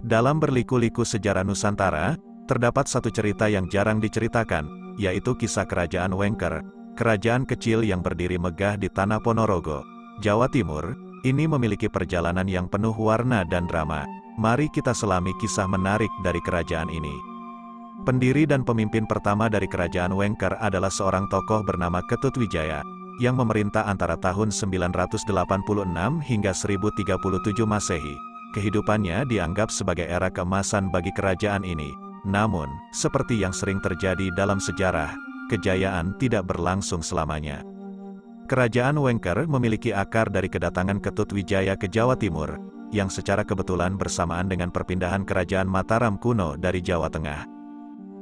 Dalam berliku-liku sejarah Nusantara, terdapat satu cerita yang jarang diceritakan, yaitu kisah Kerajaan Wengker, kerajaan kecil yang berdiri megah di tanah Ponorogo, Jawa Timur. Ini memiliki perjalanan yang penuh warna dan drama. Mari kita selami kisah menarik dari kerajaan ini. Pendiri dan pemimpin pertama dari Kerajaan Wengker adalah seorang tokoh bernama Ketut Wijaya, yang memerintah antara tahun 986 hingga 1037 Masehi. Kehidupannya dianggap sebagai era keemasan bagi kerajaan ini. Namun, seperti yang sering terjadi dalam sejarah, kejayaan tidak berlangsung selamanya. Kerajaan Wengker memiliki akar dari kedatangan Ketut Wijaya ke Jawa Timur, yang secara kebetulan bersamaan dengan perpindahan Kerajaan Mataram kuno dari Jawa Tengah.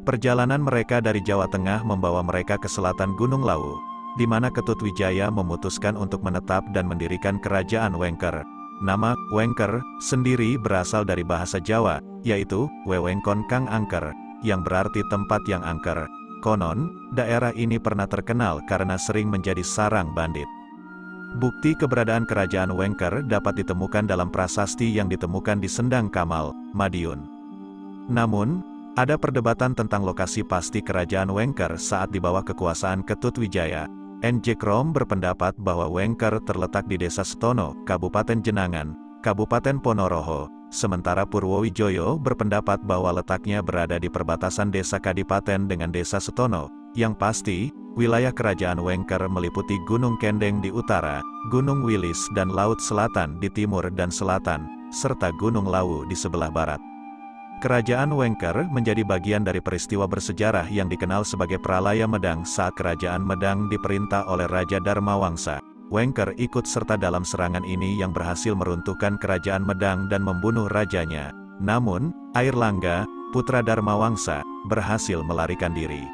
Perjalanan mereka dari Jawa Tengah membawa mereka ke selatan Gunung Lawu, di mana Ketut Wijaya memutuskan untuk menetap dan mendirikan Kerajaan Wengker. Nama Wengker sendiri berasal dari bahasa Jawa, yaitu Wewengkon Kang Angker, yang berarti tempat yang angker. Konon, daerah ini pernah terkenal karena sering menjadi sarang bandit. Bukti keberadaan Kerajaan Wengker dapat ditemukan dalam prasasti yang ditemukan di Sendang Kamal, Madiun. Namun, ada perdebatan tentang lokasi pasti Kerajaan Wengker saat di bawah kekuasaan Ketut Wijaya. N.J. Krom berpendapat bahwa Wengker terletak di Desa Setono, Kabupaten Jenangan, Kabupaten Ponorogo, sementara Purwowijoyo berpendapat bahwa letaknya berada di perbatasan Desa Kadipaten dengan Desa Setono. Yang pasti, wilayah Kerajaan Wengker meliputi Gunung Kendeng di utara, Gunung Wilis dan Laut Selatan di timur dan selatan, serta Gunung Lawu di sebelah barat. Kerajaan Wengker menjadi bagian dari peristiwa bersejarah yang dikenal sebagai Pralaya Medang saat Kerajaan Medang diperintah oleh Raja Dharmawangsa. Wengker ikut serta dalam serangan ini yang berhasil meruntuhkan Kerajaan Medang dan membunuh rajanya. Namun, Airlangga, putra Dharmawangsa, berhasil melarikan diri.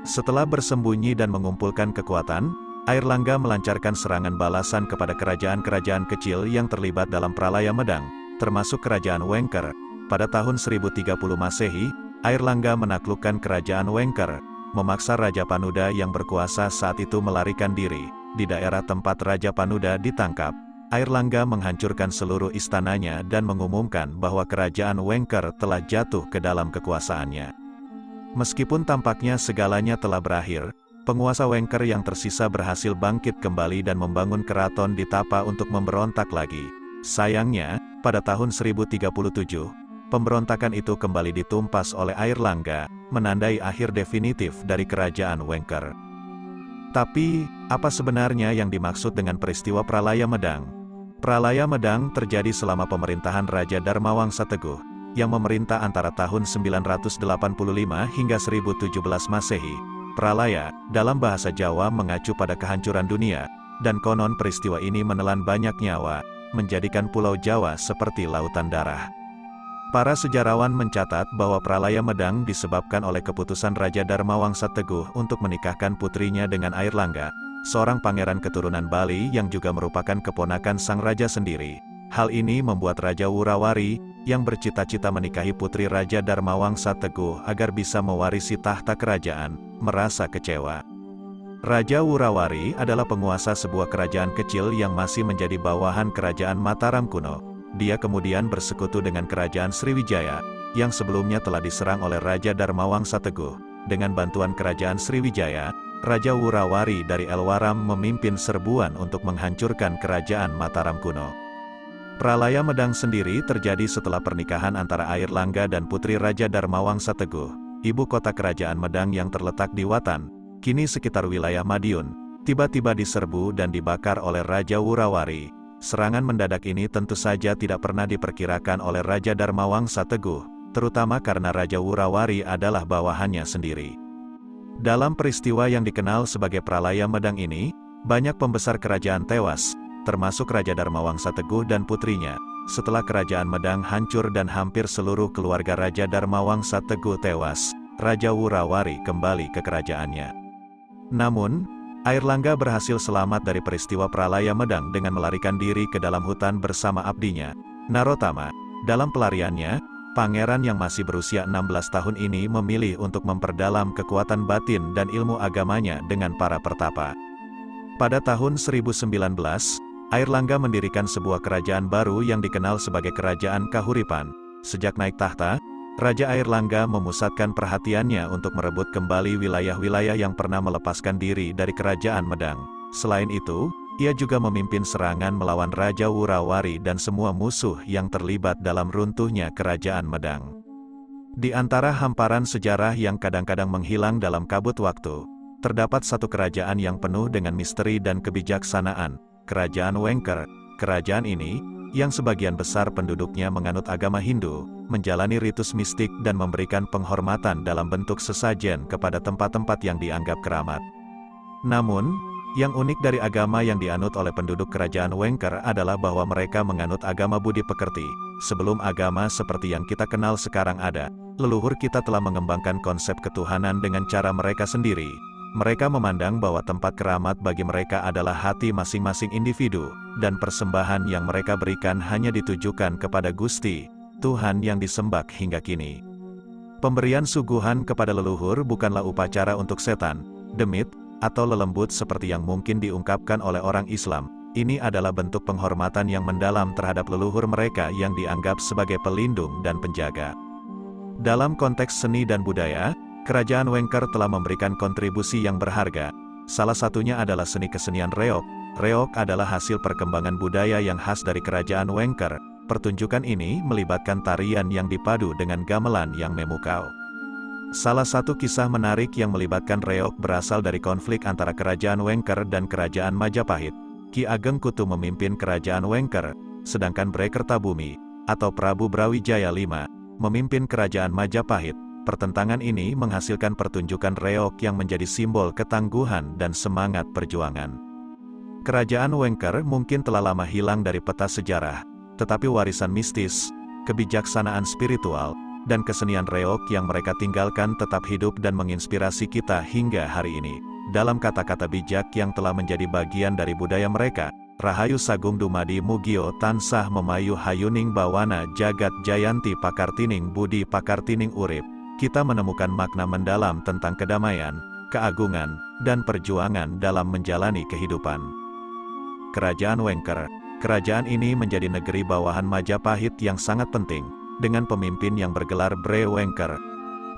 Setelah bersembunyi dan mengumpulkan kekuatan, Airlangga melancarkan serangan balasan kepada kerajaan-kerajaan kecil yang terlibat dalam Pralaya Medang, termasuk Kerajaan Wengker. Pada tahun 1030 Masehi, Airlangga menaklukkan Kerajaan Wengker, memaksa Raja Panuda yang berkuasa saat itu melarikan diri. Di daerah tempat Raja Panuda ditangkap, Airlangga menghancurkan seluruh istananya dan mengumumkan bahwa Kerajaan Wengker telah jatuh ke dalam kekuasaannya. Meskipun tampaknya segalanya telah berakhir, penguasa Wengker yang tersisa berhasil bangkit kembali dan membangun keraton di Tapa untuk memberontak lagi. Sayangnya, pada tahun 1037, pemberontakan itu kembali ditumpas oleh Airlangga, menandai akhir definitif dari Kerajaan Wengker. Tapi, apa sebenarnya yang dimaksud dengan peristiwa Pralaya Medang? Pralaya Medang terjadi selama pemerintahan Raja Dharmawangsa Teguh, yang memerintah antara tahun 985 hingga 1017 Masehi. Pralaya, dalam bahasa Jawa mengacu pada kehancuran dunia, dan konon peristiwa ini menelan banyak nyawa, menjadikan Pulau Jawa seperti lautan darah. Para sejarawan mencatat bahwa Pralaya Medang disebabkan oleh keputusan Raja Dharmawangsa Teguh untuk menikahkan putrinya dengan Airlangga, seorang pangeran keturunan Bali yang juga merupakan keponakan sang raja sendiri. Hal ini membuat Raja Wurawari, yang bercita-cita menikahi putri Raja Dharmawangsa Teguh agar bisa mewarisi tahta kerajaan, merasa kecewa. Raja Wurawari adalah penguasa sebuah kerajaan kecil yang masih menjadi bawahan Kerajaan Mataram kuno. Dia kemudian bersekutu dengan Kerajaan Sriwijaya, yang sebelumnya telah diserang oleh Raja Dharmawangsa Teguh. Dengan bantuan Kerajaan Sriwijaya, Raja Wurawari dari Elwaram memimpin serbuan untuk menghancurkan Kerajaan Mataram kuno. Pralaya Medang sendiri terjadi setelah pernikahan antara Airlangga dan putri Raja Dharmawangsa Teguh. Ibu kota Kerajaan Medang yang terletak di Watan, kini sekitar wilayah Madiun, tiba-tiba diserbu dan dibakar oleh Raja Wurawari. Serangan mendadak ini tentu saja tidak pernah diperkirakan oleh Raja Dharmawangsa Teguh, terutama karena Raja Wurawari adalah bawahannya sendiri. Dalam peristiwa yang dikenal sebagai Pralaya Medang ini, banyak pembesar kerajaan tewas, termasuk Raja Dharmawangsa Teguh dan putrinya. Setelah Kerajaan Medang hancur dan hampir seluruh keluarga Raja Dharmawangsa Teguh tewas, Raja Wurawari kembali ke kerajaannya. Namun, Airlangga berhasil selamat dari peristiwa Pralaya Medang dengan melarikan diri ke dalam hutan bersama abdinya, Narotama. Dalam pelariannya, pangeran yang masih berusia 16 tahun ini memilih untuk memperdalam kekuatan batin dan ilmu agamanya dengan para pertapa. Pada tahun 1019, Airlangga mendirikan sebuah kerajaan baru yang dikenal sebagai Kerajaan Kahuripan. Sejak naik tahta, Raja Airlangga memusatkan perhatiannya untuk merebut kembali wilayah-wilayah yang pernah melepaskan diri dari Kerajaan Medang. Selain itu, ia juga memimpin serangan melawan Raja Wurawari dan semua musuh yang terlibat dalam runtuhnya Kerajaan Medang. Di antara hamparan sejarah yang kadang-kadang menghilang dalam kabut waktu, terdapat satu kerajaan yang penuh dengan misteri dan kebijaksanaan, Kerajaan Wengker. Kerajaan ini, yang sebagian besar penduduknya menganut agama Hindu, menjalani ritus mistik dan memberikan penghormatan dalam bentuk sesajen kepada tempat-tempat yang dianggap keramat. Namun, yang unik dari agama yang dianut oleh penduduk Kerajaan Wengker adalah bahwa mereka menganut agama Budi Pekerti. Sebelum agama seperti yang kita kenal sekarang ada, leluhur kita telah mengembangkan konsep ketuhanan dengan cara mereka sendiri. Mereka memandang bahwa tempat keramat bagi mereka adalah hati masing-masing individu, dan persembahan yang mereka berikan hanya ditujukan kepada Gusti, Tuhan yang disembah hingga kini. Pemberian suguhan kepada leluhur bukanlah upacara untuk setan, demit, atau lelembut seperti yang mungkin diungkapkan oleh orang Islam. Ini adalah bentuk penghormatan yang mendalam terhadap leluhur mereka yang dianggap sebagai pelindung dan penjaga. Dalam konteks seni dan budaya, Kerajaan Wengker telah memberikan kontribusi yang berharga. Salah satunya adalah seni kesenian reok. Reok adalah hasil perkembangan budaya yang khas dari Kerajaan Wengker. Pertunjukan ini melibatkan tarian yang dipadu dengan gamelan yang memukau. Salah satu kisah menarik yang melibatkan reok berasal dari konflik antara Kerajaan Wengker dan Kerajaan Majapahit. Ki Ageng Kutu memimpin Kerajaan Wengker, sedangkan Bray Kertabumi, atau Prabu Brawijaya V, memimpin Kerajaan Majapahit. Pertentangan ini menghasilkan pertunjukan reok yang menjadi simbol ketangguhan dan semangat perjuangan. Kerajaan Wengker mungkin telah lama hilang dari peta sejarah, tetapi warisan mistis, kebijaksanaan spiritual, dan kesenian reok yang mereka tinggalkan tetap hidup dan menginspirasi kita hingga hari ini. Dalam kata-kata bijak yang telah menjadi bagian dari budaya mereka, Rahayu Sagung Dumadi Mugio tansah memayu hayuning bawana jagat jayanti pakartining budi pakartining urip. Kita menemukan makna mendalam tentang kedamaian, keagungan, dan perjuangan dalam menjalani kehidupan. Kerajaan Wengker. Kerajaan ini menjadi negeri bawahan Majapahit yang sangat penting, dengan pemimpin yang bergelar Bray Wengker.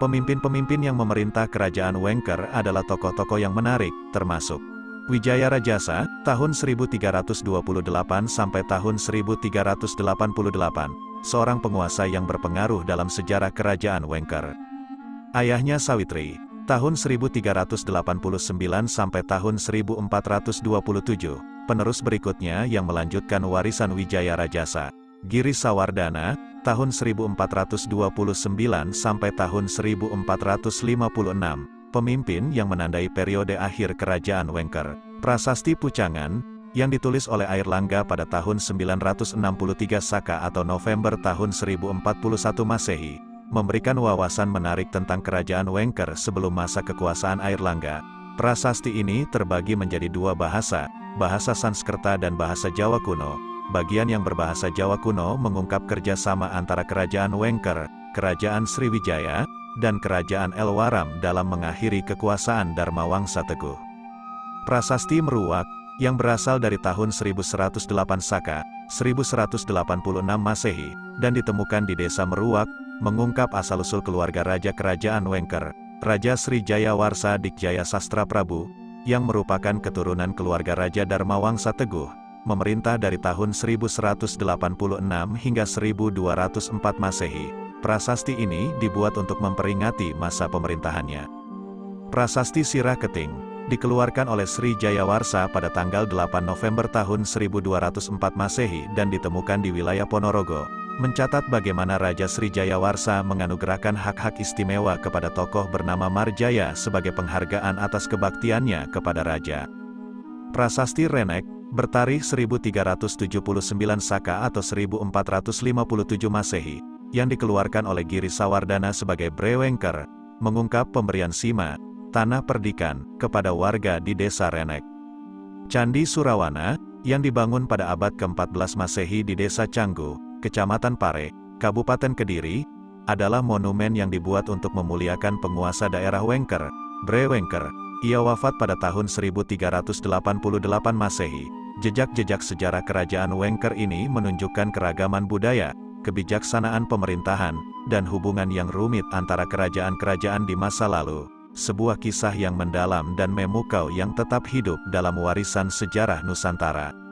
Pemimpin-pemimpin yang memerintah Kerajaan Wengker adalah tokoh-tokoh yang menarik, termasuk Wijaya Rajasa, tahun 1328 sampai tahun 1388, seorang penguasa yang berpengaruh dalam sejarah Kerajaan Wengker. Ayahnya Sawitri, tahun 1389 sampai tahun 1427, penerus berikutnya yang melanjutkan warisan Wijaya Rajasa. Giri Sawardana, tahun 1429 sampai tahun 1456, pemimpin yang menandai periode akhir Kerajaan Wengker. Prasasti Pucangan, yang ditulis oleh Airlangga pada tahun 963 Saka atau November tahun 1041 Masehi, memberikan wawasan menarik tentang Kerajaan Wengker sebelum masa kekuasaan Airlangga. Prasasti ini terbagi menjadi dua bahasa, bahasa Sanskerta dan bahasa Jawa kuno. Bagian yang berbahasa Jawa kuno mengungkap kerjasama antara Kerajaan Wengker, Kerajaan Sriwijaya, dan Kerajaan Elwaram dalam mengakhiri kekuasaan Dharmawangsa Teguh. Prasasti Meruak, yang berasal dari tahun 1108 Saka, 1186 Masehi, dan ditemukan di desa Meruak, mengungkap asal-usul keluarga Raja Kerajaan Wengker, Raja Srijaya Warsa Dikjaya Sastra Prabu, yang merupakan keturunan keluarga Raja Dharmawangsa Teguh, memerintah dari tahun 1186 hingga 1204 Masehi. Prasasti ini dibuat untuk memperingati masa pemerintahannya. Prasasti Sirah Keting, dikeluarkan oleh Sri Jayawarsa pada tanggal 8 November tahun 1204 Masehi dan ditemukan di wilayah Ponorogo, mencatat bagaimana Raja Sri Jayawarsa menganugerahkan hak-hak istimewa kepada tokoh bernama Marjaya sebagai penghargaan atas kebaktiannya kepada Raja. Prasasti Renek, bertarikh 1379 Saka atau 1457 Masehi, yang dikeluarkan oleh Giri Sawardana sebagai Bray Wengker, mengungkap pemberian sima, tanah perdikan, kepada warga di desa Renek. Candi Surawana, yang dibangun pada abad ke-14 Masehi di desa Canggu, Kecamatan Pare, Kabupaten Kediri, adalah monumen yang dibuat untuk memuliakan penguasa daerah Wengker, Bray Wengker. Ia wafat pada tahun 1388 Masehi. Jejak-jejak sejarah Kerajaan Wengker ini menunjukkan keragaman budaya, kebijaksanaan pemerintahan, dan hubungan yang rumit antara kerajaan-kerajaan di masa lalu. Sebuah kisah yang mendalam dan memukau yang tetap hidup dalam warisan sejarah Nusantara.